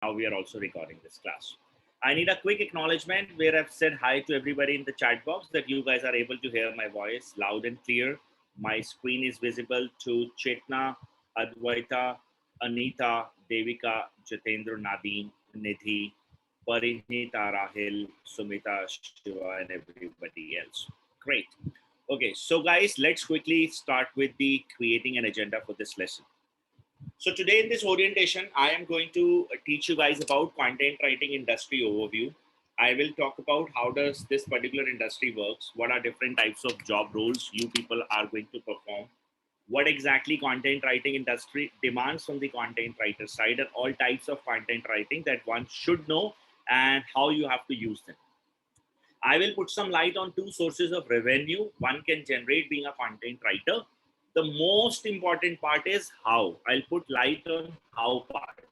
now we are also recording this class. I need a quick acknowledgement where I've said hi to everybody in the chat box that you guys are able to hear my voice loud and clear. My screen is visible to Chetna, Advaita, Anita, Devika, Jitendra, Nadeem, Nidhi, Parinita, Rahil, Sumita, Shiva, and everybody else. Great. Okay, so guys, let's quickly start with the creating an agenda for this lesson. So today in this orientation, I am going to teach you guys about content writing industry overview. I will talk about how does this particular industry works, what are different types of job roles you people are going to perform, what exactly content writing industry demands from the content writer side, and all types of content writing that one should know and how you have to use them. I will put some light on two sources of revenue one can generate being a content writer. The most important part is how. I'll put light on how part.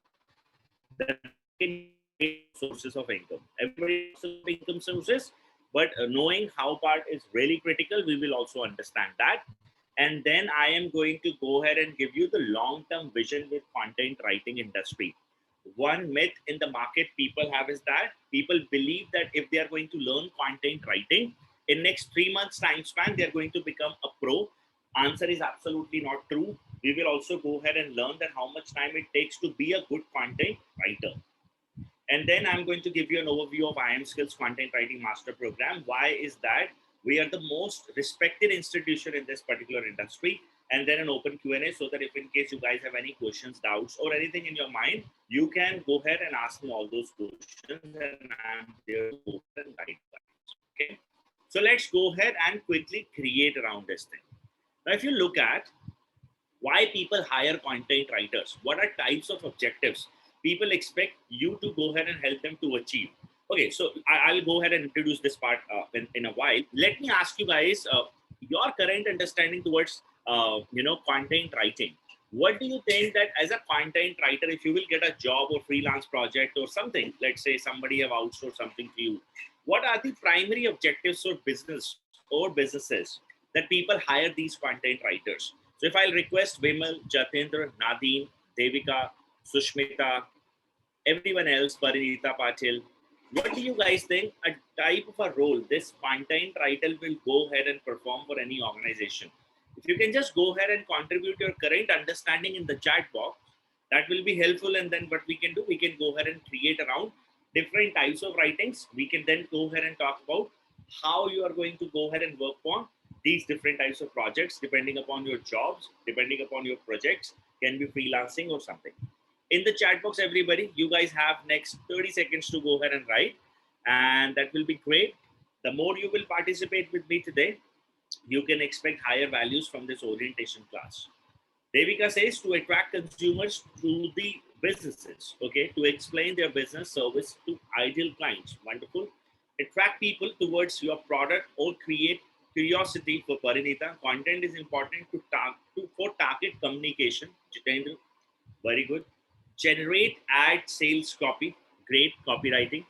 That can create sources of income. Everybody talks about income sources, but knowing how part is really critical. We will also understand that. And then I am going to go ahead and give you the long-term vision with content writing industry. One myth in the market people have is that people believe that if they are going to learn content writing in next 3 months time span, they are going to become a pro. Answer is absolutely not true. We will also go ahead and learn that how much time it takes to be a good content writer. And then I'm going to give you an overview of IIM Skills Content Writing Master Program. Why is that? We are the most respected institution in this particular industry. And then an open Q&A so that if in case you guys have any questions, doubts, or anything in your mind, you can go ahead and ask me all those questions and I'm there to go ahead and guide you guys. Okay. So let's go ahead and quickly create around this thing. Now, if you look at why people hire content writers, what are types of objectives people expect you to go ahead and help them to achieve. Okay, so I'll go ahead and introduce this part in a while. Let me ask you guys your current understanding towards content writing. What do you think that as a content writer, if you will get a job or freelance project or something, let's say somebody have outsourced something to you, what are the primary objectives for business or businesses that people hire these content writers? So if I'll request Vimal, Jatendra, Nadeem, Devika, Sushmita, everyone else, Parinita Patil, what do you guys think a type of a role this content writer will go ahead and perform for any organization? If you can just go ahead and contribute your current understanding in the chat box, that will be helpful. And then what we can do, we can go ahead and create around different types of writings. We can then go ahead and talk about how you are going to go ahead and work on these different types of projects, depending upon your jobs, depending upon your projects, can be freelancing or something. In the chat box, everybody, you guys have next 30 seconds to go ahead and write. And that will be great. The more you will participate with me today, you can expect higher values from this orientation class. Devika says to attract consumers to the businesses, okay, to explain their business service to ideal clients. Wonderful. Attract people towards your product or create curiosity for Parinita. Content is important for target communication. Jitendra, very good. Generate ad sales copy, great copywriting.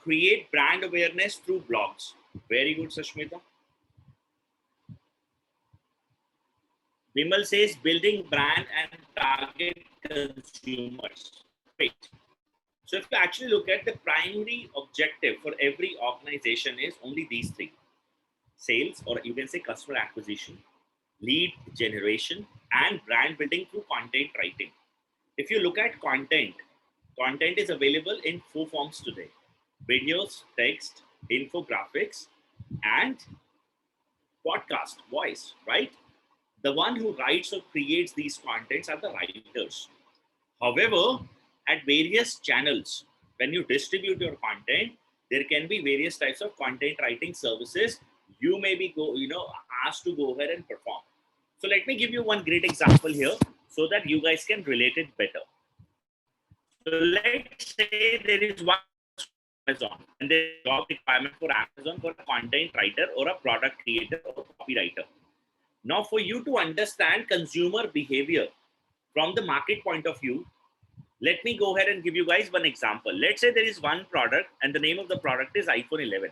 Create brand awareness through blogs. Very good, Sashmita. Vimal says building brand and target consumers. Great. So if you actually look at the primary objective for every organization is only these three: sales, or you can say customer acquisition, lead generation, and brand building through content writing. If you look at content is available in 4 forms today: videos, text, infographics, and podcast, voice, right? The one who writes or creates these contents are the writers. However, at various channels, when you distribute your content, there can be various types of content writing services you may be asked to go ahead and perform. So let me give you one great example here so that you guys can relate it better. So let's say there is one Amazon and there is a job requirement for Amazon for a content writer or a product creator or copywriter. Now, for you to understand consumer behavior from the market point of view, let me go ahead and give you guys one example. Let's say there is one product and the name of the product is iPhone 11.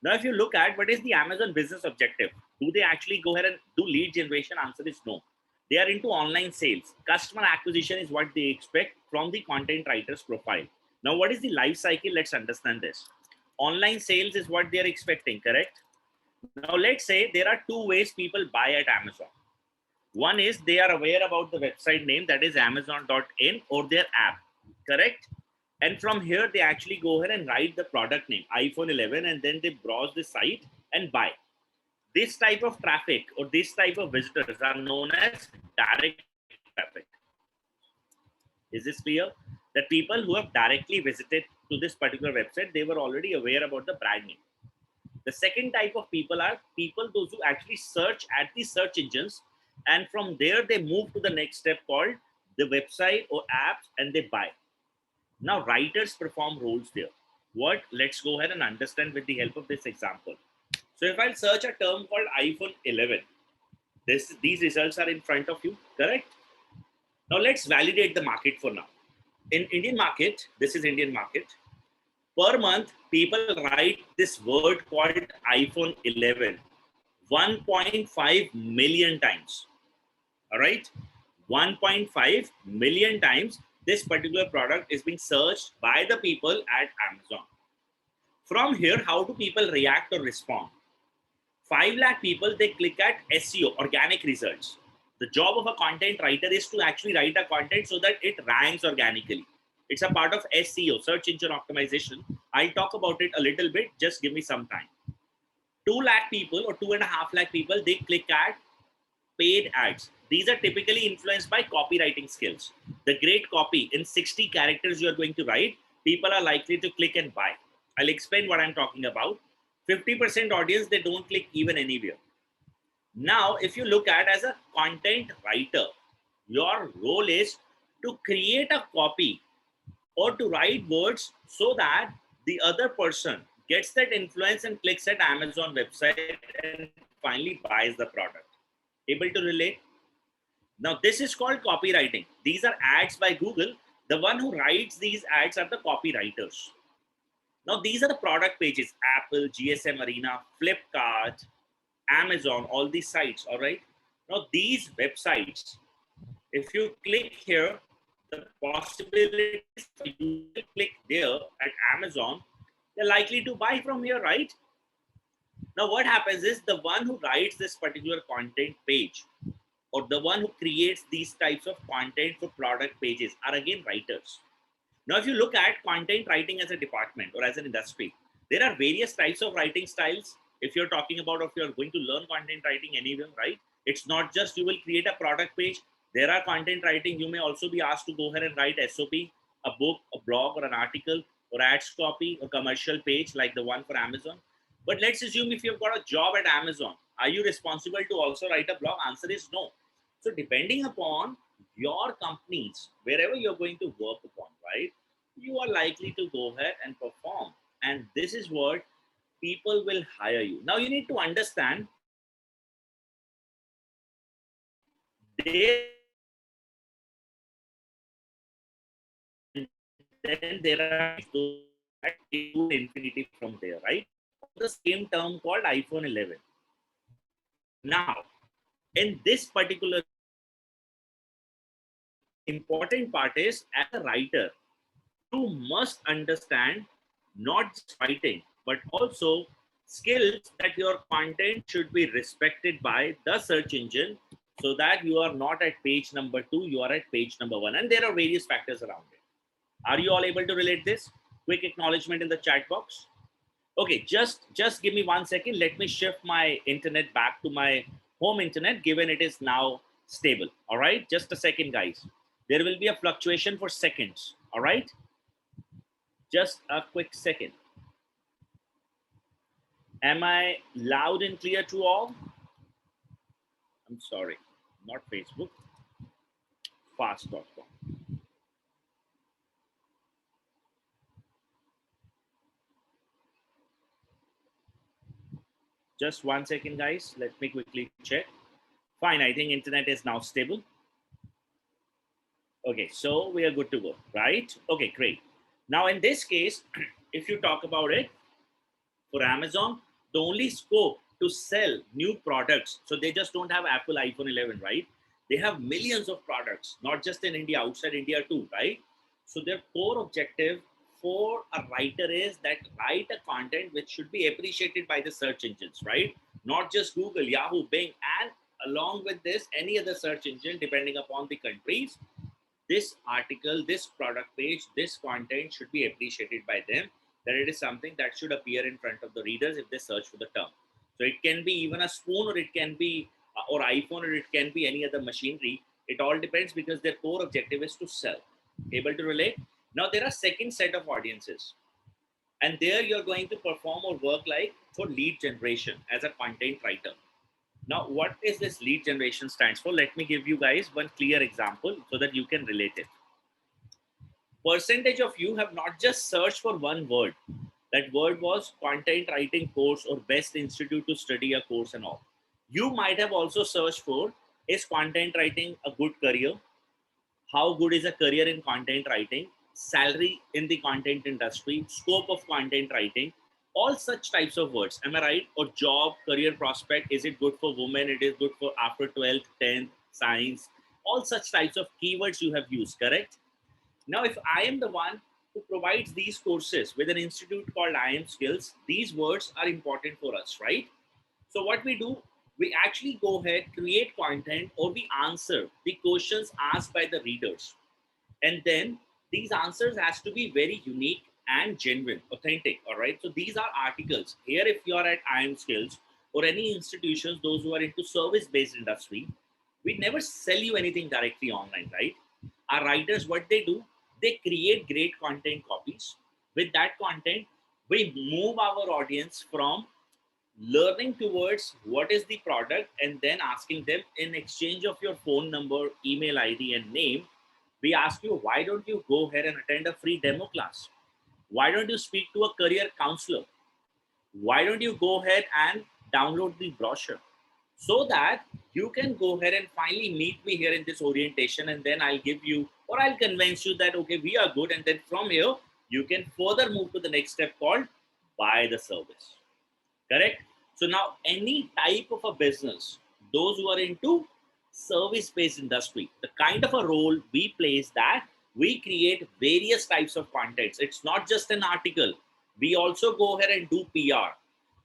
Now, if you look at what is the Amazon business objective, do they actually go ahead and do lead generation? Answer is no. They are into online sales. Customer acquisition is what they expect. from the content writer's profile. Now, what is the life cycle? Let's understand this. Online sales is what they're expecting, correct? Now, let's say there are two ways people buy at Amazon. One is they are aware about the website name, that is amazon.in, or their app, correct? And from here, they actually go ahead and write the product name, iPhone 11, and then they browse the site and buy. This type of traffic or this type of visitors are known as direct traffic. Is this clear? That people who have directly visited to this particular website, they were already aware about the brand name. The second type of people are people those who actually search at the search engines, and from there they move to the next step called the website or apps, and they buy. Now writers perform roles there. What? Let's go ahead and understand with the help of this example. So if I search a term called iPhone 11, these results are in front of you, correct? Now let's validate the market for now. In Indian market, this is Indian market. Per month, people write this word called iPhone 11 1.5 million times. All right, 1.5 million times this particular product is being searched by the people at Amazon. From here, how do people react or respond? 5 lakh people, they click at SEO, organic results. The job of a content writer is to actually write a content so that it ranks organically. It's a part of SEO, search engine optimization. I'll talk about it a little bit. Just give me some time. 2 lakh people or 2.5 lakh people, they click at paid ads. These are typically influenced by copywriting skills. The great copy in 60 characters you're going to write, people are likely to click and buy. I'll explain what I'm talking about. 50% audience, they don't click even anywhere. Now, if you look at as a content writer, your role is to create a copy or to write words so that the other person gets that influence and clicks at Amazon website and finally buys the product. Able to relate? Now, this is called copywriting. These are ads by Google. The one who writes these ads are the copywriters. Now, these are the product pages, Apple, GSM Arena, Flipkart, Amazon, all these sites, all right? Now, these websites, if you click here, the possibilities for you to click there at Amazon, they're likely to buy from here, right? Now, what happens is the one who writes this particular content page or the one who creates these types of content for product pages are again writers. Now, if you look at content writing as a department or as an industry, there are various types of writing styles. If you're talking about if you're going to learn content writing anywhere, right? It's not just you will create a product page. There are content writing. You may also be asked to go ahead and write SOP, a book, a blog, or an article, or ads copy, or commercial page like the one for Amazon. But let's assume if you've got a job at Amazon, are you responsible to also write a blog? Answer is no. So depending upon your companies, wherever you're going to work upon, right, you are likely to go ahead and perform. And this is what people will hire you. Now you need to understand there, then there are those that do infinity from there, right? The same term called iPhone 11. Now, in this particular important part is as a writer, you must understand not just writing, but also skills that your content should be respected by the search engine so that you are not at page number 2, you are at page number 1. And there are various factors around it. Are you all able to relate this? Quick acknowledgement in the chat box. Okay, just give me 1 second. Let me shift my internet back to my home internet, given it is now stable. All right, just a second, guys. There will be a fluctuation for seconds. All right, just a quick second. Am I loud and clear to all? I'm sorry, not Facebook, fast.com. Just 1 second, guys. Let me quickly check. Fine, I think internet is now stable. Okay, so we are good to go, right? Okay, great. Now in this case, if you talk about it, for Amazon, the only scope to sell new products, so they just don't have Apple iPhone 11, right? They have millions of products, not just in India, outside India too, right? So their core objective for a writer is that write a content which should be appreciated by the search engines, right? Not just Google, Yahoo, Bing, and along with this, any other search engine, depending upon the countries. This article, this product page, this content should be appreciated by them, that it is something that should appear in front of the readers if they search for the term. So it can be even a spoon, or it can be or iPhone, or it can be any other machinery. It all depends, because their core objective is to sell. Able to relate? Now there are second set of audiences, and there you're going to perform or work like for lead generation as a content writer. Now, what is this lead generation stands for? Let me give you guys one clear example so that you can relate it. Percentage of you have not just searched for one word. That word was content writing course or best institute to study a course and all. You might have also searched for, is content writing a good career? How good is a career in content writing? Salary in the content industry, scope of content writing, all such types of words. Am I right? Or job, career prospect, is it good for women? It is good for after 12th, 10th, science, all such types of keywords you have used, correct? Now, if I am the one who provides these courses with an institute called IIM Skills, these words are important for us, right? So what we do, we actually go ahead, create content, or we answer the questions asked by the readers. And then these answers has to be very unique and genuine, authentic. All right. So these are articles. Here, if you're at IIM Skills or any institutions, those who are into service-based industry, we never sell you anything directly online, right? Our writers, what they do, they create great content copies. With that content, we move our audience from learning towards what is the product, and then asking them, in exchange of your phone number, email ID, and name, we ask you, why don't you go ahead and attend a free demo class? Why don't you speak to a career counselor? Why don't you go ahead and download the brochure, so that you can go ahead and finally meet me here in this orientation, and then I'll give you, or I'll convince you that okay, we are good, and then from here you can further move to the next step called buy the service. Correct? So now any type of a business, those who are into service-based industry, the kind of a role we play is that we create various types of contents. It's not just an article. We also go ahead and do PR.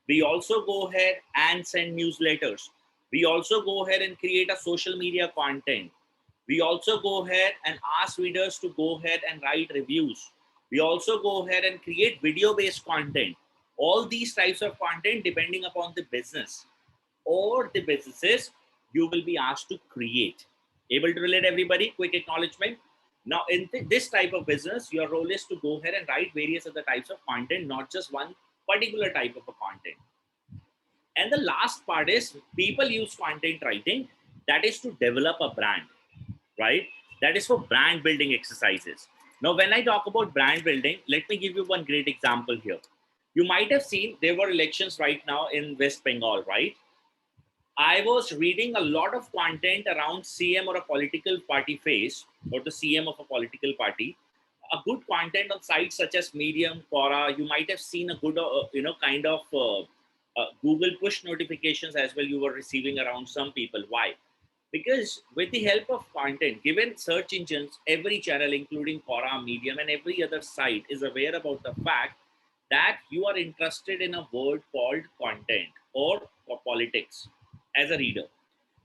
We also go ahead and send newsletters. We also go ahead and create a social media content. We also go ahead and ask readers to go ahead and write reviews. We also go ahead and create video-based content. All these types of content, depending upon the business or the businesses, you will be asked to create. Able to relate, everybody? Quick acknowledgement. Now, in this type of business, your role is to go ahead and write various other types of content, not just one particular type of a content. And the last part is, people use content writing, that is to develop a brand, right? That is for brand building exercises. Now, when I talk about brand building, let me give you one great example here. You might have seen there were elections right now in West Bengal, right? I was reading a lot of content around CM or a political party face, or the CM of a political party. A good content on sites such as Medium, Quora. You might have seen a good, kind of Google push notifications as well. You were receiving around some people. Why? Because with the help of content, given search engines, every channel, including Quora, Medium, and every other site, is aware about the fact that you are interested in a word called content or politics as a reader.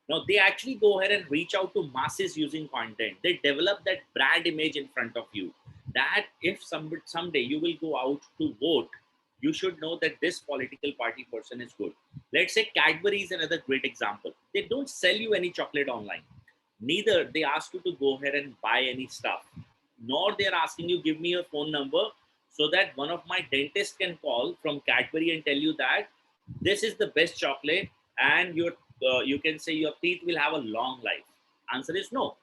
Now, they actually go ahead and reach out to masses using content. They develop that brand image in front of you, that if someday you will go out to vote, you should know that this political party person is good. Let's say Cadbury is another great example. They don't sell you any chocolate online. Neither they ask you to go ahead and buy any stuff, nor they're asking you, give me your phone number so that one of my dentists can call from Cadbury and tell you that this is the best chocolate, and you can say your teeth will have a long life. Answer is no.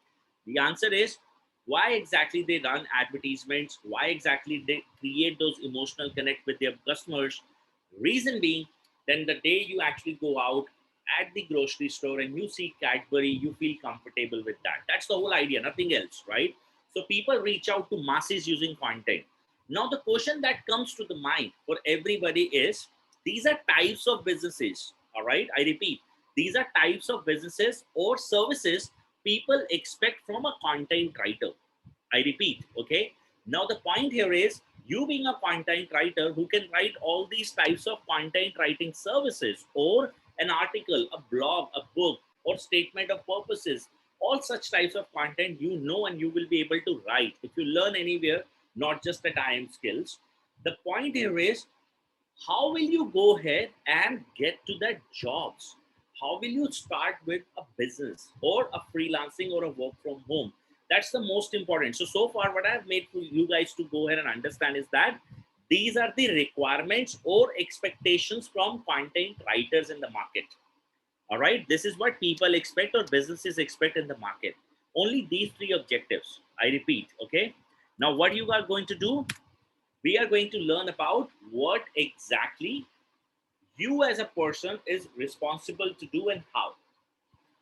The answer is, why exactly they run advertisements, why exactly they create those emotional connect with their customers. Reason being, then the day you actually go out at the grocery store and you see Cadbury, you feel comfortable with that. That's the whole idea, nothing else, right? So people reach out to masses using content. Now the question that comes to the mind for everybody is, these are types of businesses, all right? I repeat, these are types of businesses or services people expect from a content writer. I repeat, okay? Now, the point here is you being a content writer who can write all these types of content writing services, or an article, a blog, a book, or statement of purposes, all such types of content you know and you will be able to write if you learn anywhere, not just at IIM Skills. The point here is how will you go ahead and get to that jobs? How will you start with a business or a freelancing or a work from home? That's the most important. So far what I've made for you guys to go ahead and understand is that these are the requirements or expectations from content writers in the market. All right, this is what people expect or businesses expect in the market. Only these three objectives, I repeat. Okay, now what you are going to do, we are going to learn about what exactly you as a person is responsible to do and how.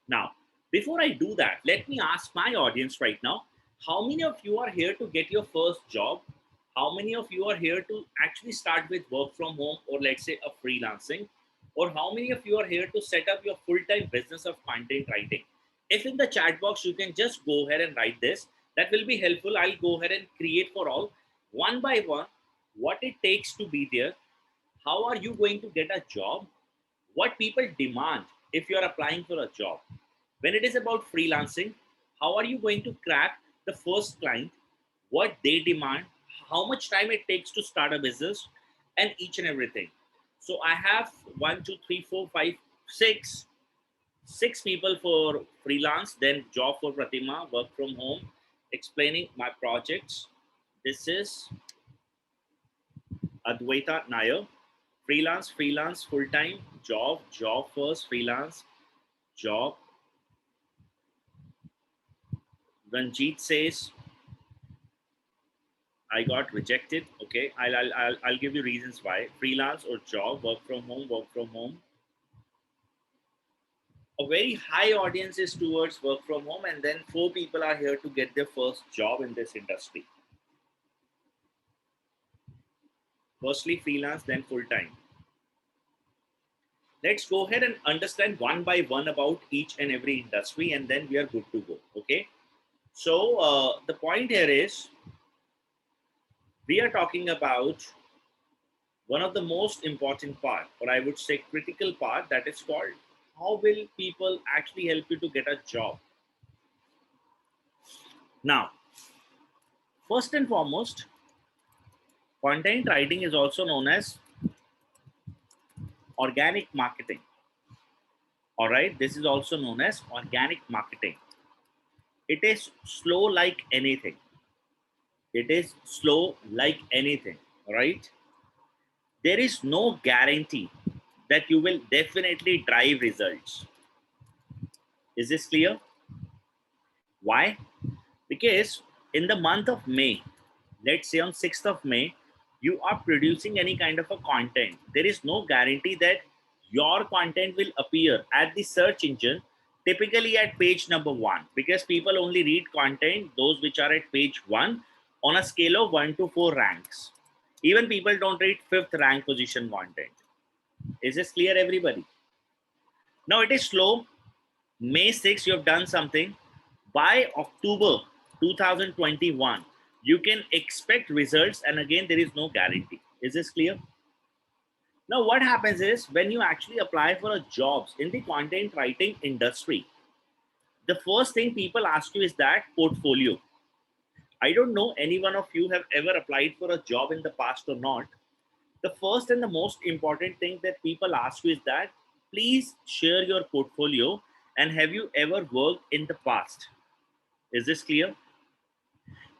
Now, before I do that, let me ask my audience right now, how many of you are here to get your first job? How many of you are here to actually start with work from home, or let's say a freelancing? Or how many of you are here to set up your full-time business of content writing? If in the chat box you can just go ahead and write this, that will be helpful. I'll go ahead and create for all, one by one, what it takes to be there. How are you going to get a job? What people demand if you are applying for a job? When it is about freelancing, how are you going to crack the first client? What they demand? How much time it takes to start a business? And each and everything. So I have one, two, three, four, five, six people for freelance, then job for Pratima, work from home, explaining my projects. This is Adwaita Nair. Freelance, full-time, job first, freelance, job. Ranjit says, I got rejected. Okay, I'll give you reasons why. Freelance or job, work from home, work from home. A very high audience is towards work from home, and then 4 people are here to get their first job in this industry. Firstly, freelance, then full-time. Let's go ahead and understand one by one about each and every industry, and then we are good to go. Okay. So the point here is we are talking about one of the most important part, or I would say critical part, that is called how will people actually help you to get a job. Now, first and foremost, content writing is also known as organic marketing. All right, this is also known as organic marketing. It is slow like anything. It is slow like anything, right? There is no guarantee that you will definitely drive results. Is this clear? Why? Because in the month of May, let's say on 6th of May, you are producing any kind of a content. There is no guarantee that your content will appear at the search engine, typically at page number 1, because people only read content, those which are at page 1 on a scale of 1 to 4 ranks. Even people don't read 5th rank position content. Is this clear, everybody? Now it is slow. May 6, you have done something. By October 2021, you can expect results, and again, there is no guarantee. Is this clear? Now, what happens is when you actually apply for a jobs in the content writing industry, the first thing people ask you is that portfolio. I don't know any one of you have ever applied for a job in the past or not. The first and the most important thing that people ask you is that please share your portfolio, and have you ever worked in the past? Is this clear?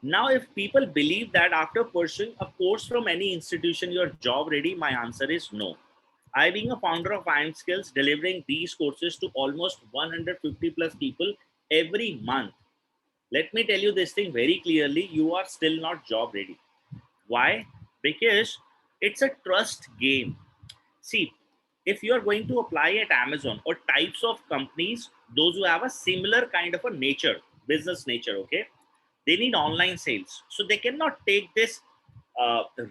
Now, if people believe that after pursuing a course from any institution, you're job ready, my answer is no. I, being a founder of IIM Skills, delivering these courses to almost 150 plus people every month. Let me tell you this thing very clearly, you are still not job ready. Why? Because it's a trust game. See, if you are going to apply at Amazon or types of companies, those who have a similar kind of a nature, business nature, okay, they need online sales. So they cannot take this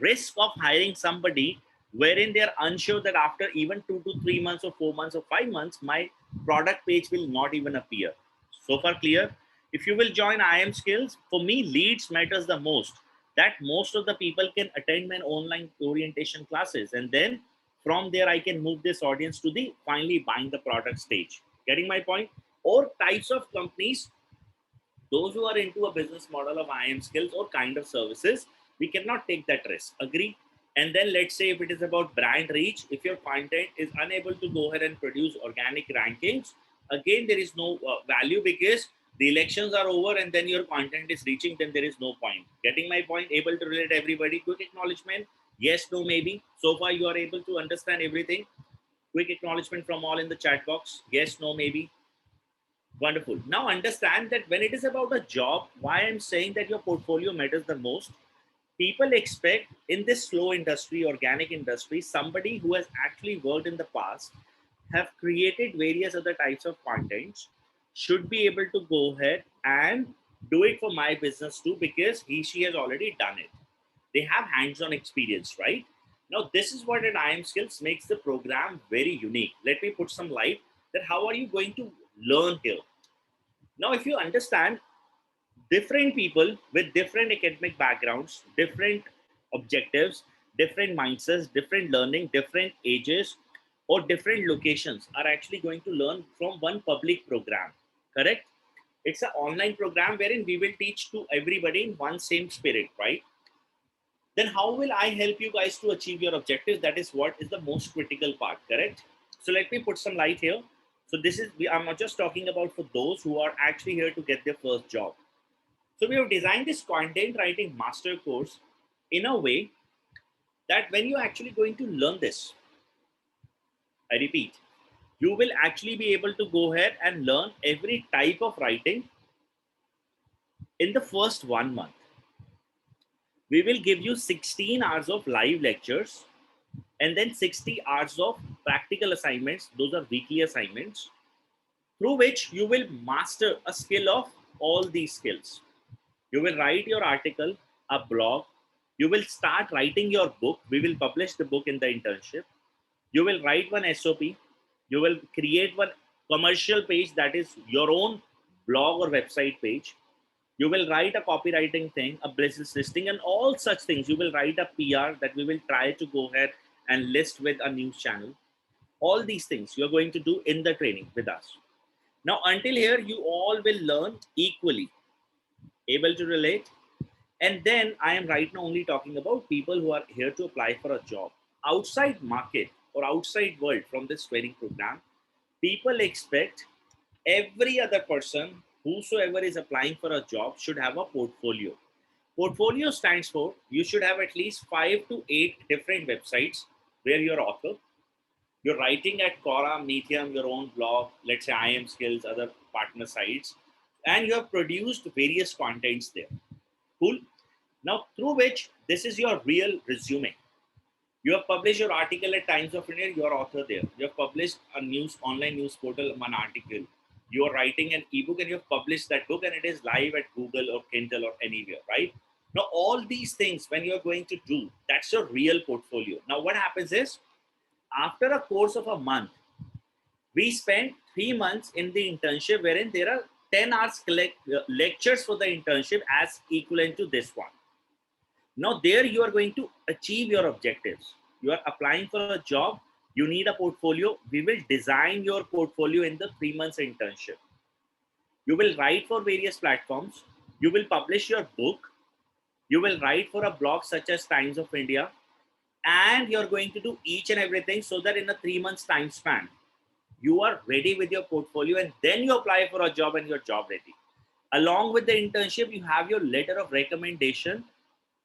risk of hiring somebody wherein they are unsure that after even 2 to 3 months or 4 months or 5 months, my product page will not even appear. So far clear? If you will join IIM Skills, for me, leads matters the most. that most of the people can attend my online orientation classes. And then from there, I can move this audience to the finally buying the product stage. Getting my point? Or types of companies, those who are into a business model of IIM skills or kind of services, we cannot take that risk. Agree? And then let's say if it is about brand reach, if your content is unable to go ahead and produce organic rankings, again, there is no value because the elections are over and then your content is reaching, then there is no point. Getting my point? Able to relate everybody? Quick acknowledgement? Yes, no, maybe. So far, you are able to understand everything. Quick acknowledgement from all in the chat box. Yes, no, maybe. Wonderful. Now understand that when it is about a job, why I'm saying that your portfolio matters the most. People expect in this slow industry, organic industry, somebody who has actually worked in the past, have created various other types of contents, should be able to go ahead and do it for my business too, because she has already done it. They have hands-on experience, right? Now, this is what an IM skills makes the program very unique. Let me put some light that how are you going to learn here. Now, if you understand, different people with different academic backgrounds, different objectives, different mindsets, different learning, different ages, or different locations are actually going to learn from one public program. Correct? It's an online program wherein we will teach to everybody in one same spirit, right? Then how will I help you guys to achieve your objectives? That is what is the most critical part, correct? So let me put some light here. So this is, I'm not just talking about for those who are actually here to get their first job. So we have designed this content writing master course in a way that when you're actually going to learn this, I repeat, you will actually be able to go ahead and learn every type of writing in the first 1 month. We will give you 16 hours of live lectures and then 60 hours of practical assignments. Those are weekly assignments through which you will master a skill of all these skills. You will write your article, a blog. You will start writing your book. We will publish the book in the internship. You will write one SOP. You will create one commercial page that is your own blog or website page. You will write a copywriting thing, a business listing, and all such things. You will write a PR that we will try to go ahead and list with a news channel. All these things you're going to do in the training with us. Now, until here, you all will learn equally. Able to relate? And then I am right now only talking about people who are here to apply for a job. Outside market or outside world from this training program, people expect every other person whosoever is applying for a job should have a portfolio. Portfolio stands for you should have at least 5 to 8 different websites where you're author. You're writing at Quora, Medium, your own blog, let's say IIM Skills, other partner sites, and you have produced various contents there. Cool. Now, through which this is your real resume. You have published your article at Times of India, you are author there. You have published a online news portal, an article. You are writing an ebook and you have published that book and it is live at Google or Kindle or anywhere, right? Now, all these things, when you're going to do, that's your real portfolio. Now, what happens is, after a course of a month, we spend 3 months in the internship wherein there are 10 hours lectures for the internship as equivalent to this one. Now there you are going to achieve your objectives. You are applying for a job, you need a portfolio. We will design your portfolio in the 3 months internship. You will write for various platforms. You will publish your book. You will write for a blog such as Times of India. And you're going to do each and everything so that in a 3 months time span, you are ready with your portfolio and then you apply for a job and you're job ready. Along with the internship, you have your letter of recommendation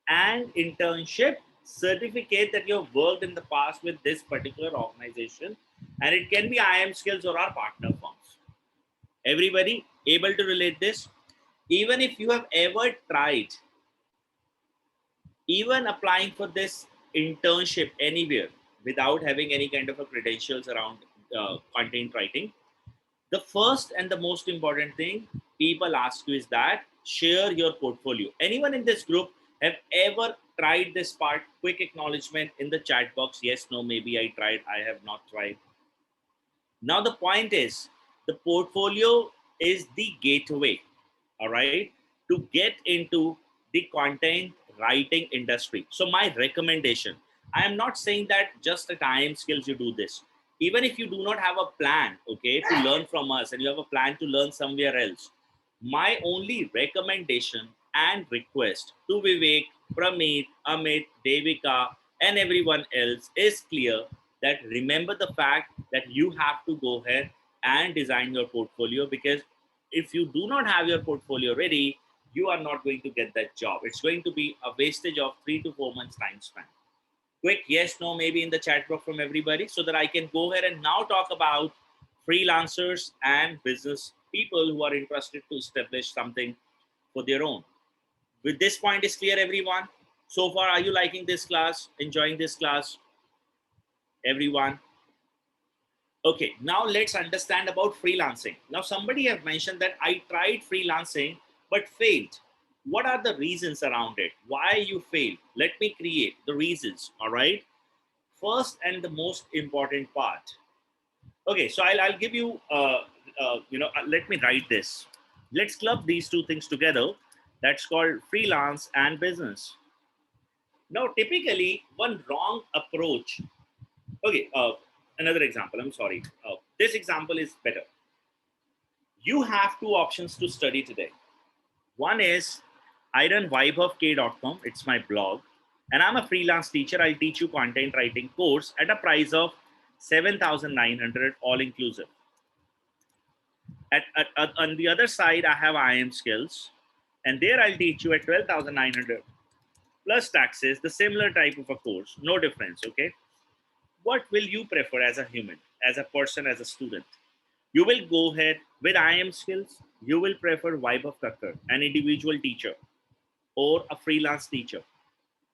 and internship certificate that you have worked in the past with this particular organization, and it can be IIM Skills or our partner firms. Everybody able to relate this? Even if you have ever tried even applying for this internship anywhere without having any kind of a credentials around content writing, the first and the most important thing people ask you is that share your portfolio. Anyone in this group have ever tried this part? Quick acknowledgement in the chat box. Yes, no, maybe I tried, I have not tried. Now the point is, the portfolio is the gateway, all right, to get into the content writing industry. So my recommendation, I am not saying that just at IIM skills you do this. Even if you do not have a plan, okay, to learn from us and you have a plan to learn somewhere else, my only recommendation and request to Vivek, Pramit, Amit, Devika, and everyone else is clear that remember the fact that you have to go ahead and design your portfolio, because if you do not have your portfolio ready, you are not going to get that job. It's going to be a wastage of 3 to 4 months time span. Quick yes, no, maybe in the chat box from everybody, so that I can go ahead and now talk about freelancers and business people who are interested to establish something for their own. With this point is clear, everyone? So far, are you liking this class? Enjoying this class? Everyone? Okay, now let's understand about freelancing. Now, somebody have mentioned that I tried freelancing but failed. What are the reasons around it? Why you failed? Let me create the reasons, all right? First and the most important part. Okay, so I'll give you, let me write this. Let's club these two things together. That's called freelance and business. Now, typically, one wrong approach. Okay, another example. I'm sorry. This example is better. You have two options to study today. One is I run vibeofk.com. It's my blog. And I'm a freelance teacher. I'll teach you content writing course at a price of 7,900 all inclusive. On the other side, I have IIM skills. And there I'll teach you at 12,900 plus taxes, the similar type of a course. No difference, okay? What will you prefer as a human, as a person, as a student? You will go ahead with IIM skills. You will prefer Vibe of Kakkar, an individual teacher or a freelance teacher.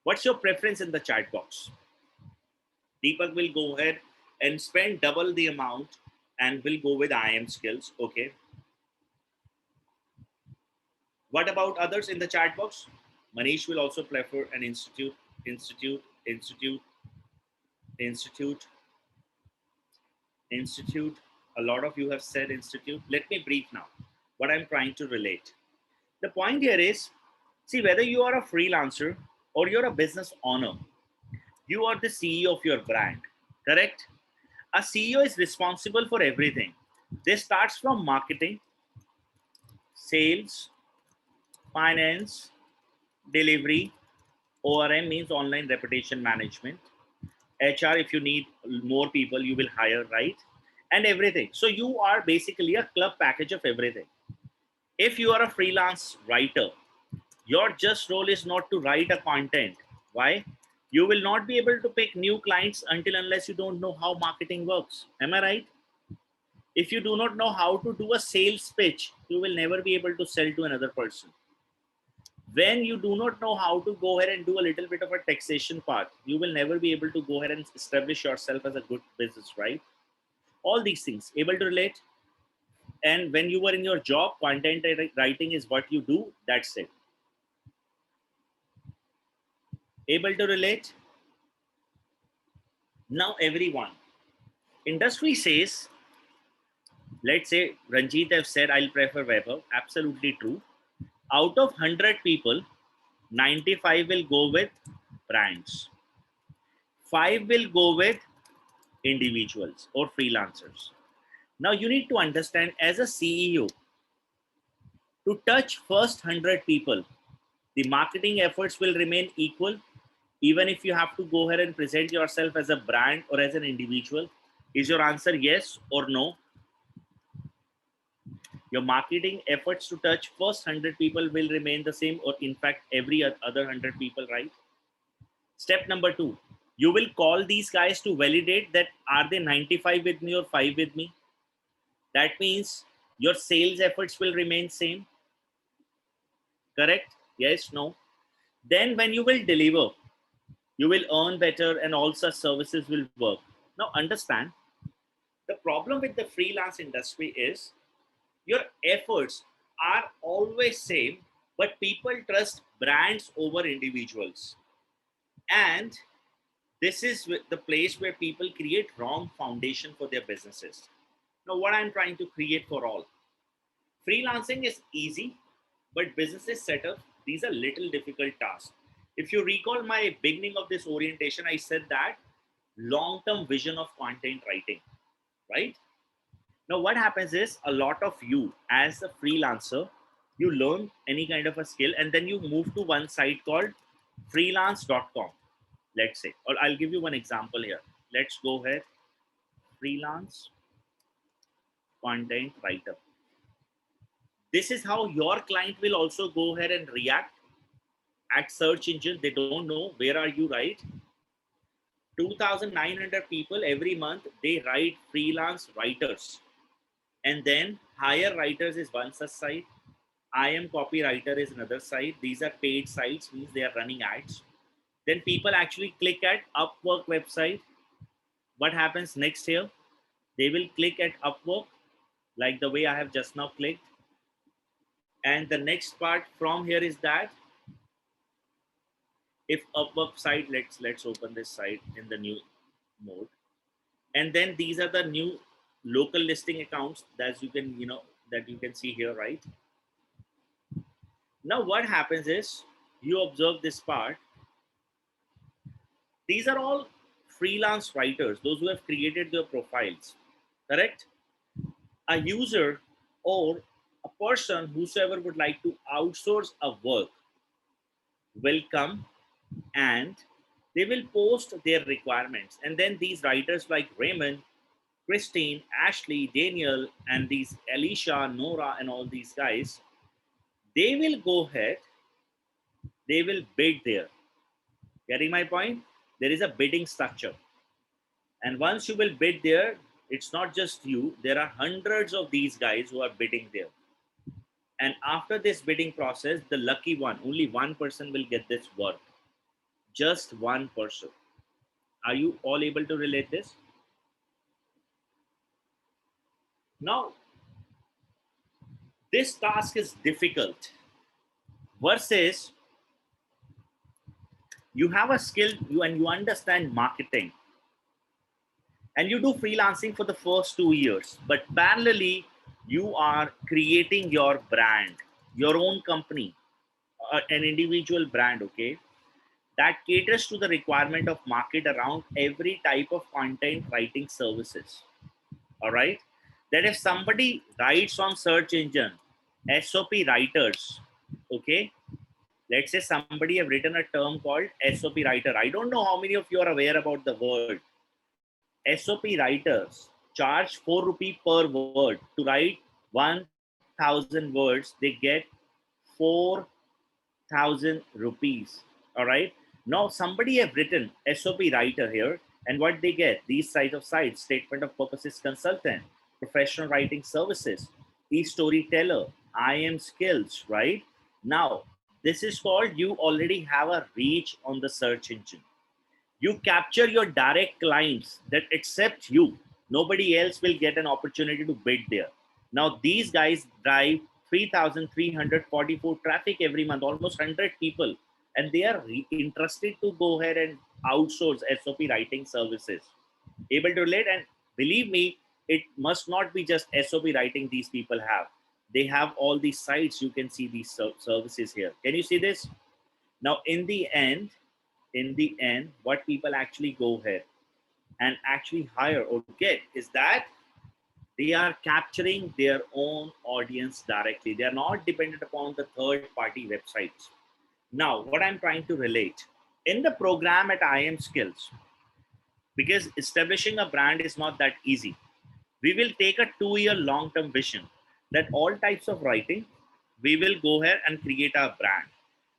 What's your preference in the chat box? Deepak will go ahead and spend double the amount and will go with IIM skills. Okay. What about others in the chat box? Manish will also prefer an institute. A lot of you have said institute. Let me brief now what I'm trying to relate. The point here is, see, whether you are a freelancer or you're a business owner, you are the CEO of your brand, correct? A CEO is responsible for everything. This starts from marketing, sales, finance, delivery. ORM means online reputation management. HR, if you need more people, you will hire, right? And everything. So you are basically a club package of everything. If you are a freelance writer, your just role is not to write a content. Why? You will not be able to pick new clients unless you don't know how marketing works. Am I right? If you do not know how to do a sales pitch, you will never be able to sell to another person. When you do not know how to go ahead and do a little bit of a taxation part, you will never be able to go ahead and establish yourself as a good business, right? All these things, able to relate? And when you were in your job, content writing is what you do, that's it. Able to relate? Now, everyone, industry says, let's say Ranjit have said, I'll prefer Weber. Absolutely true. Out of 100 people, 95 will go with brands. 5 will go with individuals or freelancers. Now you need to understand, as a CEO, to touch first 100 people, the marketing efforts will remain equal, even if you have to go ahead and present yourself as a brand or as an individual. Is your answer yes or no? Your marketing efforts to touch first 100 people will remain the same, or in fact, every other 100 people, right? Step number 2, you will call these guys to validate that are they 95 with me or 5 with me? That means your sales efforts will remain same. Correct? Yes, no? Then when you will deliver, you will earn better and all such services will work. Now understand, the problem with the freelance industry is your efforts are always same, but people trust brands over individuals. And this is the place where people create wrong foundation for their businesses. Now, what I'm trying to create for all, freelancing is easy, but businesses setup, these are little difficult tasks. If you recall my beginning of this orientation, I said that long-term vision of content writing, right? Now, what happens is a lot of you as a freelancer, you learn any kind of a skill and then you move to one site called freelance.com, let's say, or I'll give you one example here. Let's go ahead, freelance content writer. This is how your client will also go ahead and react at search engine. They don't know where are you, right? 2,900 people every month, they write freelance writers. And then hire writers is one such site. IIM copywriter is another site. These are paid sites, means they are running ads. Then people actually click at Upwork website. What happens next here? They will click at Upwork like the way I have just now clicked. And the next part from here is that if Upwork site, let's open this site in the new mode. And then these are the new local listing accounts that you can, that you can see here, right? Now what happens is you observe this part. These are all freelance writers, those who have created their profiles, correct? A user or a person whosoever would like to outsource a work will come and they will post their requirements. And then these writers like Raymond, Christine, Ashley, Daniel, and these Alicia, Nora, and all these guys, they will go ahead, they will bid there. Getting my point? There is a bidding structure. And once you will bid there, it's not just you, there are hundreds of these guys who are bidding there. And after this bidding process, the lucky one, only one person will get this work. Just one person. Are you all able to relate this? Now, this task is difficult versus you have a skill and you understand marketing and you do freelancing for the first 2 years, but parallelly you are creating your brand, your own company, an individual brand, okay, that caters to the requirement of market around every type of content writing services. All right, that if somebody writes on search engine SOP writers, okay, let's say somebody have written a term called SOP writer. I don't know how many of you are aware about the word. SOP writers charge 4 rupee per word. To write 1,000 words, they get 4,000 rupees. All right. Now somebody have written SOP writer here, and what they get? These size of sites: statement of purposes consultant, professional writing services, e-storyteller, IIM skills, right? Now, this is called you already have a reach on the search engine. You capture your direct clients that accept you. Nobody else will get an opportunity to bid there. Now, these guys drive 3,344 traffic every month, almost 100 people, and they are interested to go ahead and outsource SOP writing services. Able to relate? And believe me, it must not be just SOP writing these people have. They have all these sites. You can see these services here. Can you see this? Now, in the end, what people actually go ahead and actually hire or get is that they are capturing their own audience directly. They are not dependent upon the third party websites. Now, what I'm trying to relate in the program at IIM Skills, because establishing a brand is not that easy. We will take a 2-year long-term vision that all types of writing, we will go ahead and create our brand.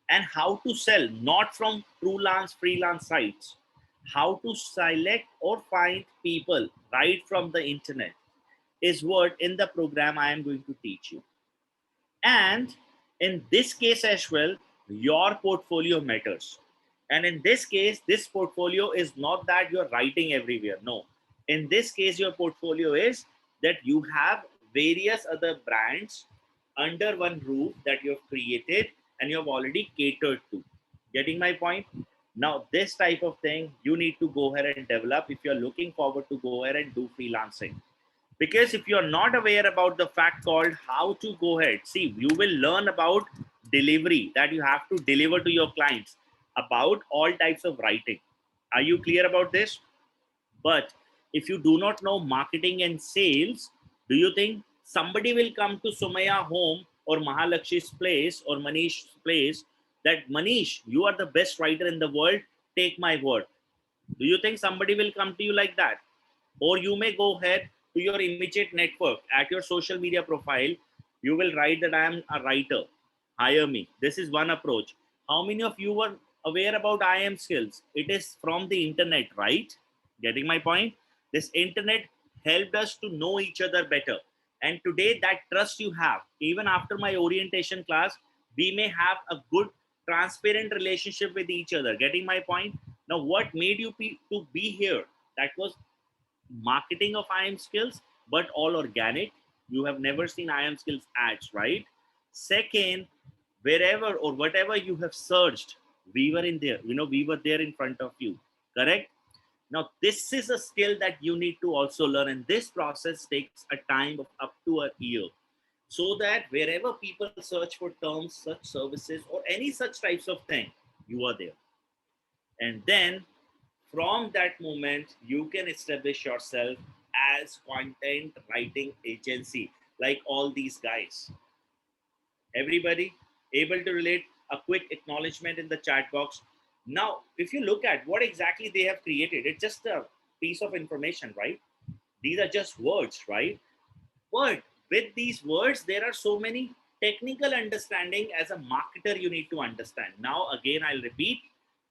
And how to sell, not from freelance sites, how to select or find people right from the internet is what in the program I am going to teach you. And in this case as well, your portfolio matters. And in this case, this portfolio is not that you're writing everywhere. No. In this case, your portfolio is that you have various other brands under one roof that you have created and you have already catered to. Getting my point? Now, this type of thing you need to go ahead and develop if you're looking forward to go ahead and do freelancing. Because if you're not aware about the fact called how to go ahead, see, you will learn about delivery, that you have to deliver to your clients. about all types of writing. Are you clear about this? But if you do not know marketing and sales, do you think somebody will come to Sumaya home or Mahalakshi's place or Manish's place that Manish, you are the best writer in the world, take my word? Do you think somebody will come to you like that? Or you may go ahead to your immediate network at your social media profile. You will write that I am a writer. Hire me. This is one approach. How many of you were aware about IIM skills? It is from the internet, right? Getting my point? This internet helped us to know each other better. And today, that trust you have, even after my orientation class, we may have a good, transparent relationship with each other. Getting my point? Now, what made you to be here? That was marketing of IIM skills, but all organic. You have never seen IIM skills ads, right? Second, wherever or whatever you have searched, we were in there. We were there in front of you. Correct? Now, this is a skill that you need to also learn, and this process takes a time of up to a year. So that wherever people search for terms, such services, or any such types of thing, you are there. And then from that moment, you can establish yourself as content writing agency, like all these guys. Everybody able to relate? A quick acknowledgement in the chat box. Now, if you look at what exactly they have created, it's just a piece of information, right? These are just words, right? But with these words, there are so many technical understanding as a marketer you need to understand. Now, again, I'll repeat,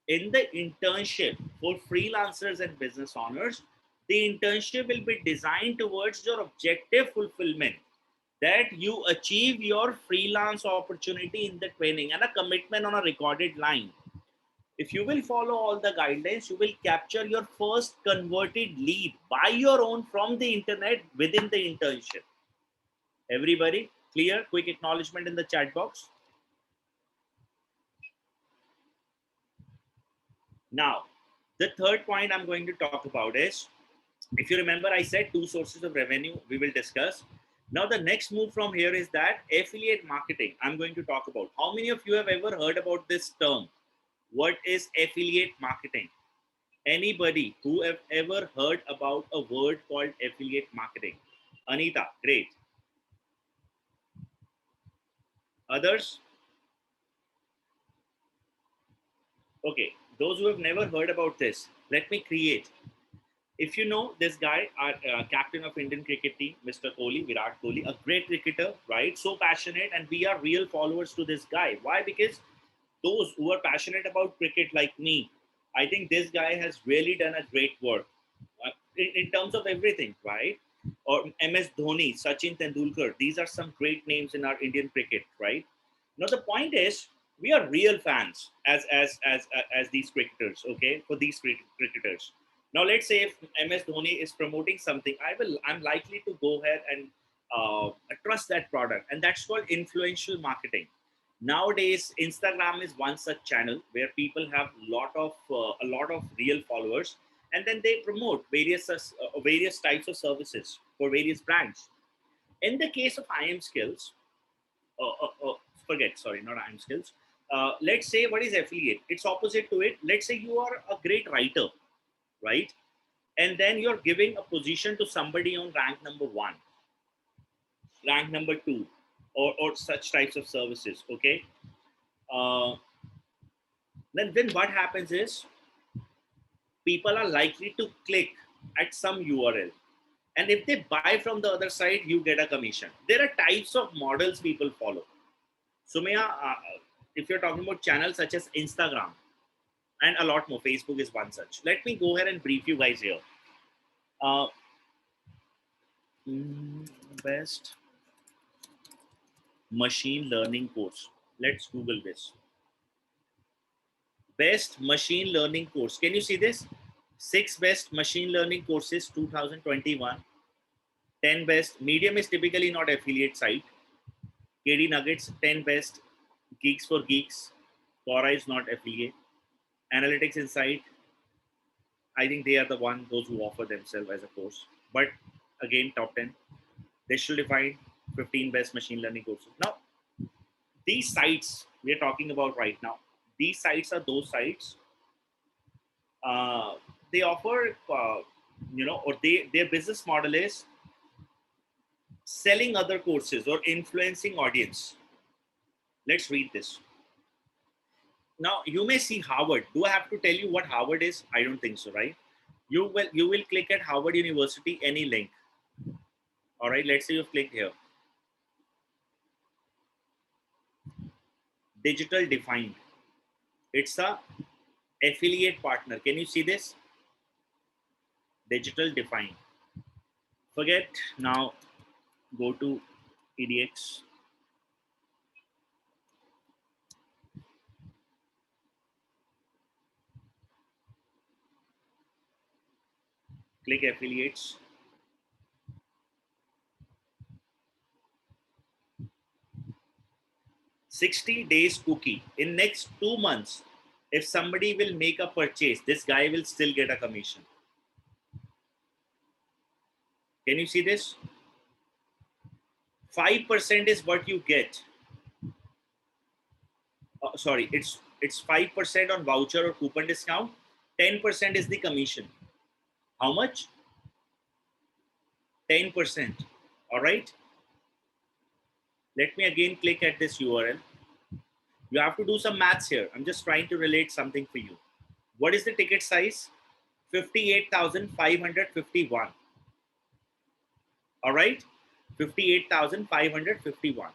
in the internship for freelancers and business owners, the internship will be designed towards your objective fulfillment, that you achieve your freelance opportunity in the training and a commitment on a recorded line. If you will follow all the guidelines, you will capture your first converted lead by your own from the internet within the internship. Everybody clear? Quick acknowledgement in the chat box. Now, the third point I'm going to talk about is, if you remember, I said two sources of revenue we will discuss. Now, the next move from here is that affiliate marketing I'm going to talk about. How many of you have ever heard about this term? What is affiliate marketing? Anybody who have ever heard about a word called affiliate marketing? Anita, great. Others? Okay, those who have never heard about this, let me create. If you know this guy, our captain of Indian cricket team, Mr. Kohli, Virat Kohli, a great cricketer, right? So passionate, and we are real followers to this guy. Why? Because those who are passionate about cricket like me, I think this guy has really done a great work in terms of everything, right? Or MS Dhoni, Sachin Tendulkar, these are some great names in our Indian cricket, right? Now the point is, we are real fans as these cricketers, okay? For these cricketers. Now let's say if MS Dhoni is promoting something, I'm likely to go ahead and trust that product, and that's called influential marketing. Nowadays, Instagram is one such channel where people have a lot of real followers, and then they promote various types of services for various brands. In the case of IM skills, sorry, not IM skills. Let's say, what is affiliate? It's opposite to it. Let's say you are a great writer, right? And then you're giving a position to somebody on rank number 1, rank number 2, or such types of services, okay? Uh, then what happens is, people are likely to click at some URL. And if they buy from the other side, you get a commission. There are types of models people follow. Sumaya, if you're talking about channels such as Instagram and a lot more, Facebook is one such. Let me go ahead and brief you guys here. Best machine learning course. Let's Google this. Best machine learning course. Can you see this? 6 best machine learning courses 2021. 10 best. Medium is typically not affiliate site. KD Nuggets, 10 best. Geeks for Geeks. Quora is not affiliate. Analytics Insight, I think they are the one, those who offer themselves as a course. But again, top 10. They should define 15 best machine learning courses. Now, these sites we are talking about right now, These sites are those sites. They offer, or their business model is selling other courses or influencing audience. Let's read this. Now you may see Harvard. Do I have to tell you what Harvard is? I don't think so, right? You will click at Harvard University, any link. All right, let's say you've clicked here. Digital Defined. It's a affiliate partner. Can you see this? Digital Defined. Forget now. Go to EDX. Click affiliates. $60 cookie. In next 2 months, if somebody will make a purchase, this guy will still get a commission. Can you see this? 5% is what you get. Sorry, it's 5% on voucher or coupon discount. 10% is the commission. How much? 10%. All right. Let me again click at this URL. You have to do some maths here. I'm just trying to relate something for you. What is the ticket size? 58,551. All right. 58,551.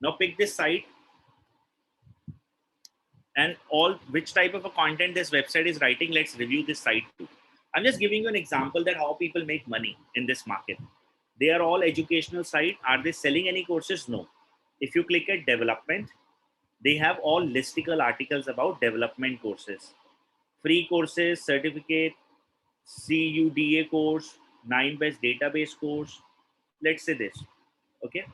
Now pick this site and all which type of a content this website is writing. Let's review this site too. I'm just giving you an example that how people make money in this market. They are all educational site. Are they selling any courses? No. If you click at development, they have all listicle articles about development courses, free courses, certificate, CUDA course, 9 best database course. Let's say this. Okay.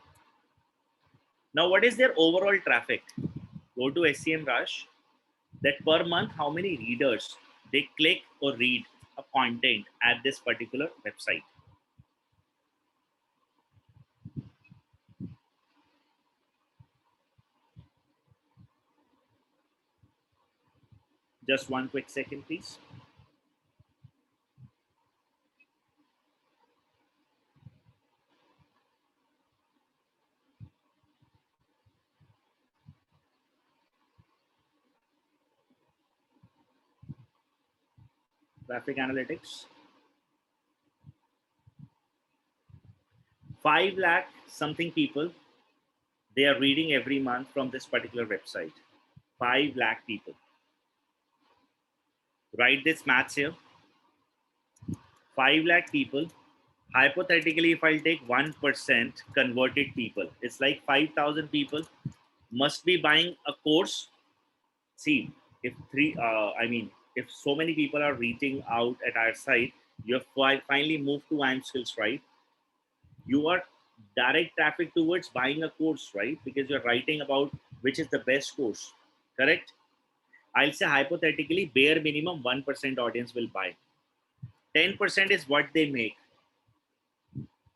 Now, what is their overall traffic? Go to SEM Rush. That per month, how many readers they click or read a content at this particular website. Just one quick second, please. Traffic analytics. 5 lakh something people they are reading every month from this particular website. 5 lakh people. Write this maths here. 5 lakh people. Hypothetically, if I'll take 1% converted people, it's like 5,000 people must be buying a course. See, if if so many people are reaching out at our site, you have finally moved to IIM Skills, right? You are direct traffic towards buying a course, right? Because you're writing about which is the best course, correct? I'll say hypothetically, bare minimum 1% audience will buy. 10% is what they make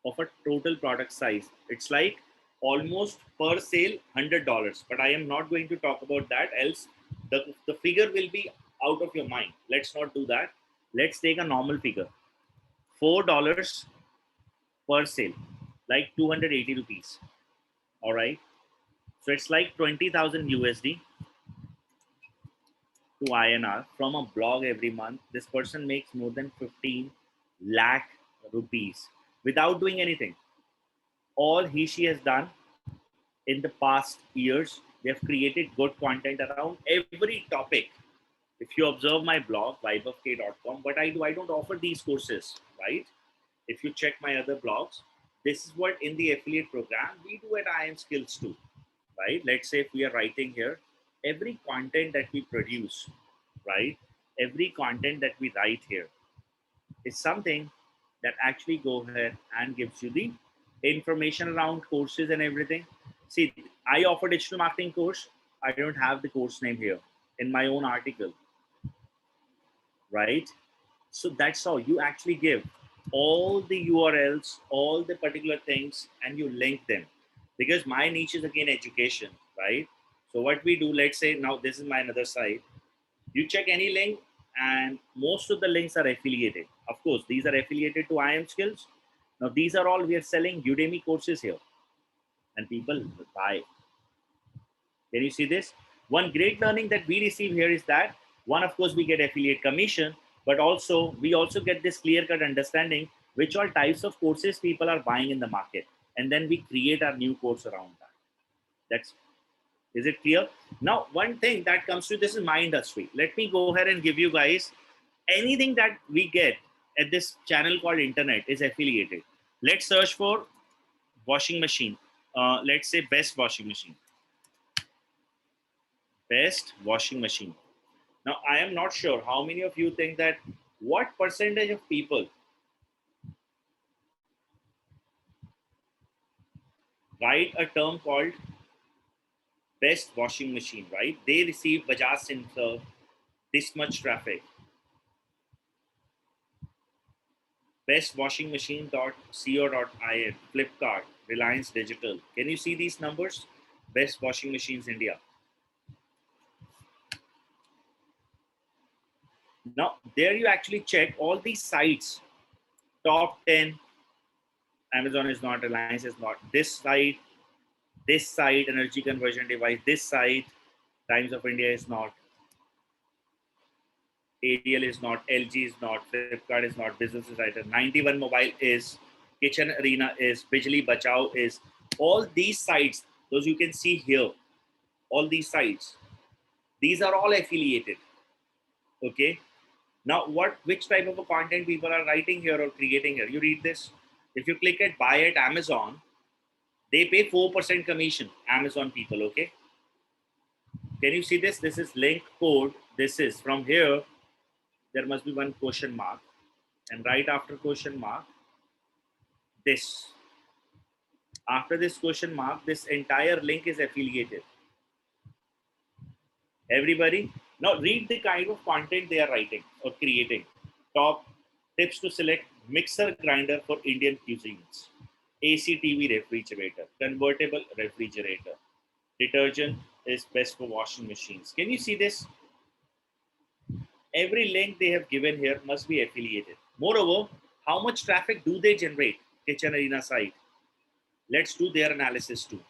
of a total product size. It's like almost per sale $100. But I am not going to talk about that, else the figure will be out of your mind. Let's not do that. Let's take a normal figure. $4 per sale, like 280 rupees. All right. So it's like 20,000 USD to INR from a blog every month. This person makes more than 15 lakh rupees without doing anything. All she has done in the past years, they've created good content around every topic. If you observe my blog, vibefk.com, what I don't offer these courses, right? If you check my other blogs, this is what in the affiliate program we do at IIM Skills too, right? Let's say if we are writing here, every content that we produce, right? Every content that we write here is something that actually go ahead and gives you the information around courses and everything. See, I offer digital marketing course. I don't have the course name here in my own article, right? So that's how you actually give all the URLs, all the particular things, and you link them. Because my niche is again education, right? So what we do, let's say now this is my another site. You check any link and most of the links are affiliated. Of course, these are affiliated to IIM skills. Now these are all, we are selling Udemy courses here and people buy. Can you see this? One great learning that we receive here is that one, of course, we get affiliate commission, but also we also get this clear cut understanding which all types of courses people are buying in the market. And then we create our new course around that. That's, is it clear? Now, one thing that comes to this is my industry. Let me go ahead and give you guys anything that we get at this channel called internet is affiliated. Let's search for washing machine. Let's say best washing machine. Best washing machine. Now, I am not sure how many of you think that what percentage of people write a term called best washing machine, right? They receive Bajaj Sensor, this much traffic. Best washing machine.co.in, Flipkart, Reliance Digital. Can you see these numbers? Best washing machines India. Now, there you actually check all these sites, top 10. Amazon is not, Reliance is not. This site, energy conversion device, this site, Times of India is not. ADL is not, LG is not, Flipkart is not, Business Insider, 91 Mobile is, Kitchen Arena is, Bijli Bachao is. All these sites, those you can see here, all these sites, these are all affiliated. Okay. Now, which type of a content people are writing here or creating here? You read this. If you click at buy at Amazon, they pay 4% commission, Amazon people, okay? Can you see this? This is link code. This is from here. There must be one question mark. And right after question mark, this. After this question mark, this entire link is affiliated. Everybody, now read the kind of content they are writing or creating. Top tips to select mixer grinder for Indian cuisines. ACTV refrigerator, convertible refrigerator. Detergent is best for washing machines. Can you see this? Every link they have given here must be affiliated. Moreover, how much traffic do they generate? Kitchen Arena site. Let's do their analysis too.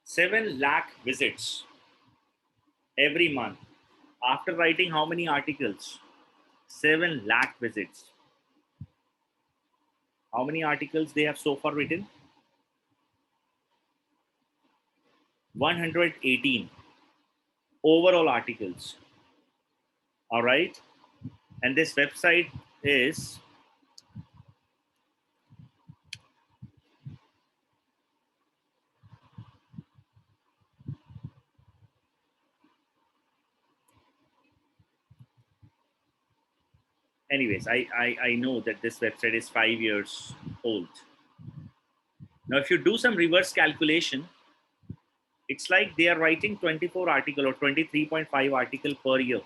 Seven lakh visits every month. After writing how many articles? 7 lakh visits. How many articles they have so far written? 118 overall articles. All right. And this website is anyways, I know that this website is 5 years old. Now, if you do some reverse calculation, it's like they are writing 24 article or 23.5 article per year,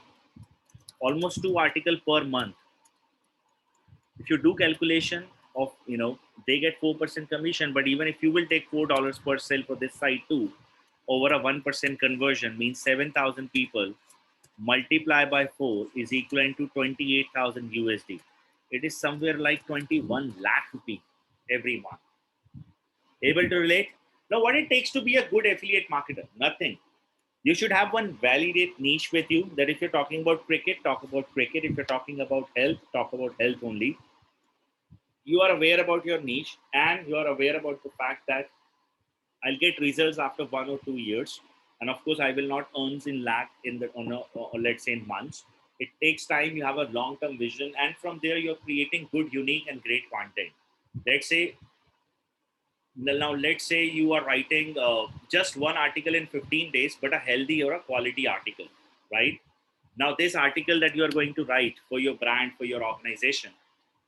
almost 2 article per month. If you do calculation of, they get 4% commission, but even if you will take $4 per sale for this site too, over a 1% conversion means 7,000 people multiply by 4 is equivalent to 28,000 USD. It is somewhere like 21 lakh rupee every month. Able to relate? Now, what it takes to be a good affiliate marketer? Nothing. You should have one validate niche with you, that if you're talking about cricket, talk about cricket. If you're talking about health, talk about health only. You are aware about your niche and you are aware about the fact that I'll get results after 1 or 2 years. And of course, I will not earn in lakh in the, let's say in months. It takes time. You have a long-term vision, and from there you're creating good, unique, and great content. Let's say now, let's say you are writing just one article in 15 days, but a healthy or a quality article, right? Now, this article that you are going to write for your brand, for your organization,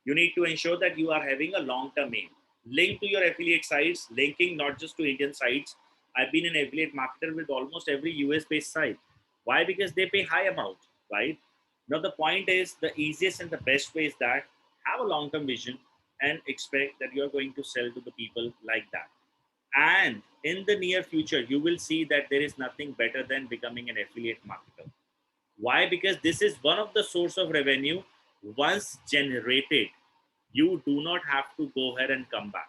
you need to ensure that you are having a long-term aim. Link to your affiliate sites, linking not just to Indian sites. I've been an affiliate marketer with almost every US-based site. Why? Because they pay high amount, right? Now, the point is the easiest and the best way is that have a long-term vision and expect that you're going to sell to the people like that. And in the near future, you will see that there is nothing better than becoming an affiliate marketer. Why? Because this is one of the source of revenue. Once generated, you do not have to go ahead and come back.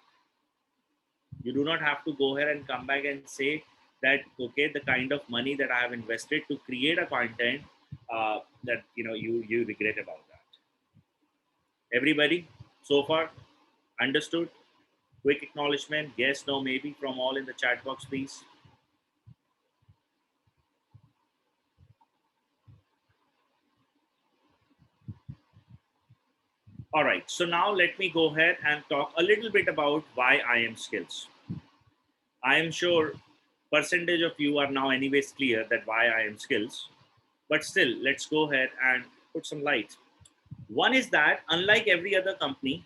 You do not have to go ahead and come back and say that, okay, the kind of money that I have invested to create a content, that you regret about that. Everybody so far understood? Quick acknowledgement, yes, no, maybe from all in the chat box, please. All right, so now let me go ahead and talk a little bit about why IIM skills. I am sure percentage of you are now anyways clear that why IIM skills, but still, let's go ahead and put some light. One is that unlike every other company,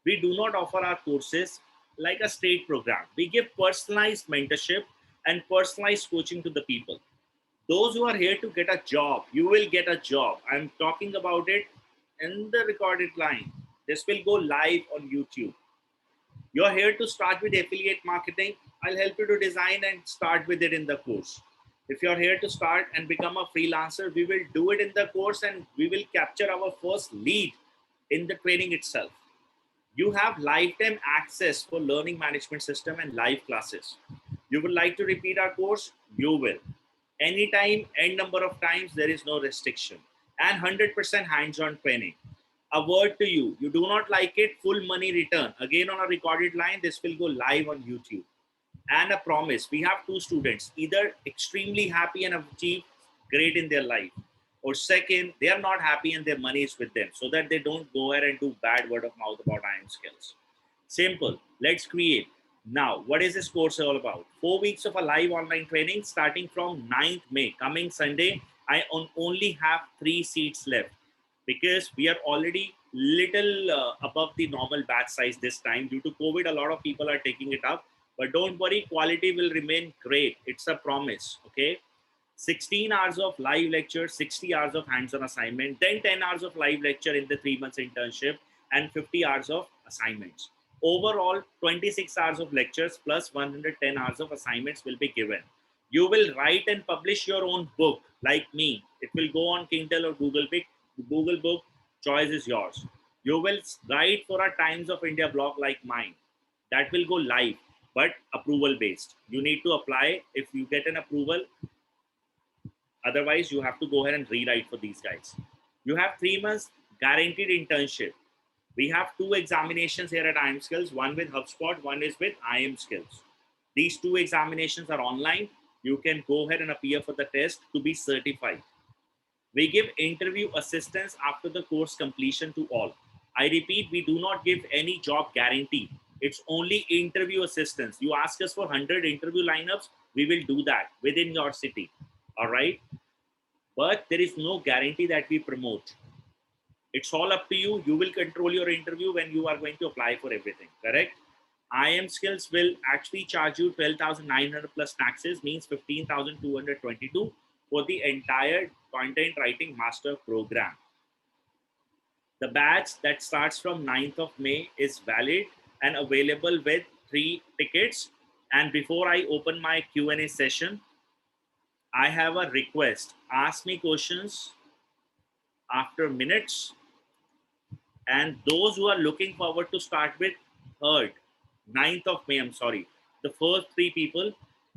we do not offer our courses like a straight program. We give personalized mentorship and personalized coaching to the people. Those who are here to get a job, you will get a job. I'm talking about it in the recorded line. This will go live on YouTube. You're here to start with affiliate marketing. I'll help you to design and start with it in the course. If you're here to start and become a freelancer, we will do it in the course and we will capture our first lead in the training itself. You have lifetime access for learning management system and live classes. You would like to repeat our course? You will. Anytime, n number of times, there is no restriction. And 100% hands-on training. A word to you, you do not like it, full money return. Again on a recorded line, this will go live on YouTube. And a promise, we have two students, either extremely happy and have achieved great in their life, or second, they are not happy and their money is with them, so that they don't go ahead and do bad word of mouth about IIM skills. Simple. Let's create. Now, what is this course all about? 4 weeks of a live online training starting from 9th May, coming Sunday. I only have 3 seats left because we are already little above the normal batch size this time. Due to COVID, a lot of people are taking it up. But don't worry, quality will remain great. It's a promise, okay? 16 hours of live lecture, 60 hours of hands-on assignment, then 10 hours of live lecture in the 3 months internship, and 50 hours of assignments. Overall, 26 hours of lectures plus 110 hours of assignments will be given. You will write and publish your own book like me. It will go on Kindle or Google Book. Choice is yours. You will write for a Times of India blog like mine. That will go live, but approval based. You need to apply. If you get an approval, otherwise, you have to go ahead and rewrite for these guys. You have 3 months guaranteed internship. We have 2 examinations here at IIM Skills, one with HubSpot, one is with IIM Skills. These 2 examinations are online. You can go ahead and appear for the test to be certified. We give interview assistance after the course completion to all. I repeat, we do not give any job guarantee. It's only interview assistance. You ask us for 100 interview lineups, we will do that within your city. All right. But there is no guarantee that we promote. It's all up to you. You will control your interview when you are going to apply for everything. Correct? IIM Skills will actually charge you 12,900 plus taxes, means 15,222 for the entire content writing master program. The batch that starts from 9th of May is valid and available with 3 tickets. And before I open my Q&A session, I have a request. Ask me questions after minutes. And those who are looking forward to start with 3rd, 9th of May, I'm sorry, the first 3 people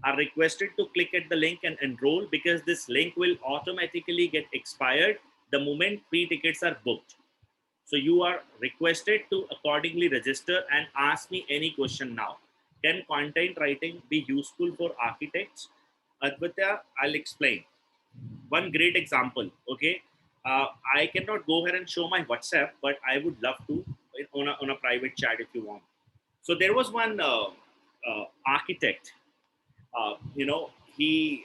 are requested to click at the link and enroll, because this link will automatically get expired the moment 3 tickets are booked. So you are requested to accordingly register and ask me any question now. Can content writing be useful for architects? Advitya, I'll explain. One great example, okay? I cannot go ahead and show my WhatsApp, but I would love to on a private chat if you want. So there was one architect. He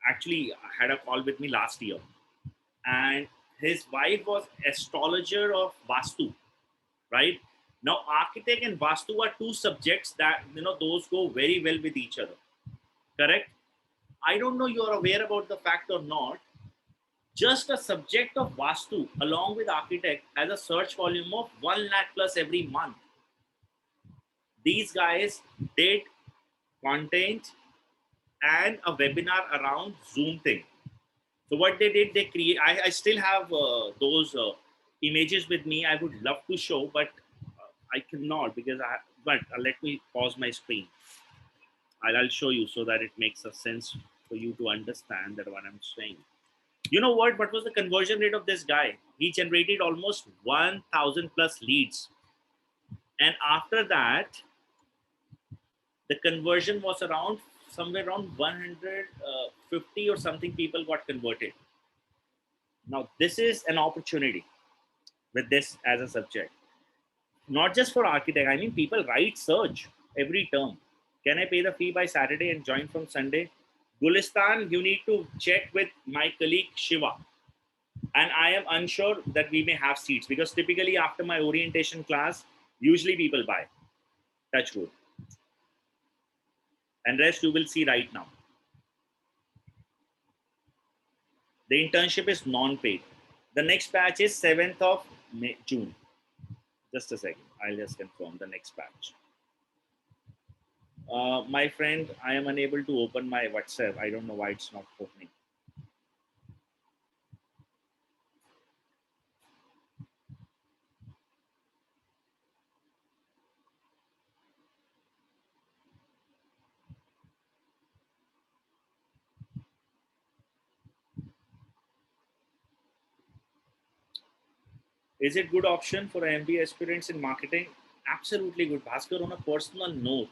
actually had a call with me last year, and his wife was astrologer of Vastu. Right now, architect and Vastu are two subjects that those go very well with each other. Correct. I don't know you are aware about the fact or not. Just a subject of Vastu along with architect has a search volume of 1 lakh plus every month. These guys did content and a webinar around Zoom thing. So what they did, they create. I still have those images with me. I would love to show, but I cannot because I. But let me pause my screen. I'll show you so that it makes a sense for you to understand that what I'm saying. You know what? What was the conversion rate of this guy? He generated almost 1,000 plus leads, and after that, the conversion was around somewhere around 150 or something people got converted. Now, this is an opportunity with this as a subject, not just for architect. I mean, people write search every term. Can I pay the fee by Saturday and join from Sunday? Gulistan, you need to check with my colleague Shiva. And I am unsure that we may have seats because typically after my orientation class, usually people buy. Touch wood. And rest you will see right now. The internship is non-paid. The next batch is 7th of June. Just a second. I'll just confirm the next batch. My friend, I am unable to open my WhatsApp. I don't know why it's not opening. Is it good option for MBA aspirants in marketing? Absolutely good. Bhaskar, on a personal note,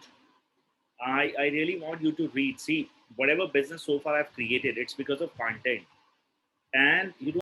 I really want you to read. See, whatever business so far I've created, it's because of content. And you